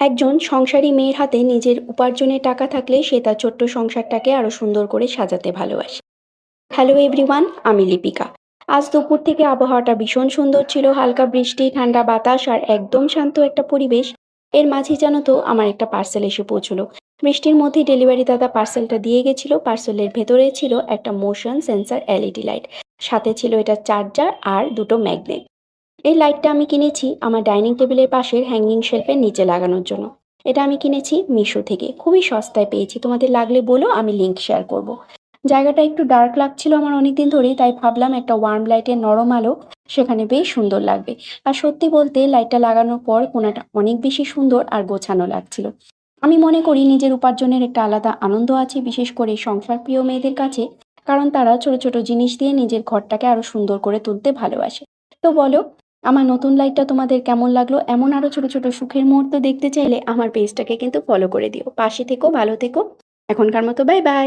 একজন সংসারী মেয়ের হাতে নিজের উপার্জনের টাকা থাকলে সে তার ছোট্ট সংসারটাকে আরো সুন্দর করে সাজাতে ভালোবাসে। হ্যালো এভরিওয়ান, আমি লিপিকা। আজ দুপুর থেকে আবহাওয়াটা ভীষণ সুন্দর ছিল, হালকা বৃষ্টি, ঠান্ডা বাতাস আর একদম শান্ত একটা পরিবেশ। এর মাঝে জানো তো আমার একটা পার্সেল এসে পৌঁছলো। বৃষ্টির মধ্যে ডেলিভারি দাদা পার্সেলটা দিয়ে গেছিল। পার্সেলের ভেতরে ছিল একটা মোশন সেন্সার এলইডি লাইট, সাথে ছিল এটা চার্জার আর দুটো ম্যাগনেট। এই লাইটটা আমি কিনেছি আমার ডাইনিং টেবিলের পাশের হ্যাঙ্গিং শেলফের নিচে লাগানোর জন্য। এটা আমি কিনেছি মিশো থেকে, খুবই সস্তায় পেয়েছি। তোমাদের লাগলে বলো, আমি লিংক শেয়ার করব। জায়গাটা একটু ডার্ক লাগছিল আমার অনেকদিন ধরেই, তাই ভাবলাম একটা ওয়ার্ম লাইটের নরম আলো সেখানে বেশ সুন্দর লাগবে। আর সত্যি বলতে লাইটটা লাগানোর পর কোণাটা অনেক বেশি সুন্দর আর গোছানো লাগছিল। আমি মনে করি নিজের উপার্জনের একটা আলাদা আনন্দ আছে, বিশেষ করে সংসার প্রিয় মেয়েদের কাছে, কারণ তারা ছোট ছোট জিনিস দিয়ে নিজের ঘরটাকে আরো সুন্দর করে তুলতে ভালোবাসে। তো বলো, আমার নতুন লাইটটা তোমাদের কেমন লাগলো? এমন আরো ছোট ছোট সুখের মুহূর্ত দেখতে চাইলে আমার পেজটাকে কিন্তু ফলো করে দিও। পাশে থেকো, ভালো থেকো। এখনকার মতো বাই বাই।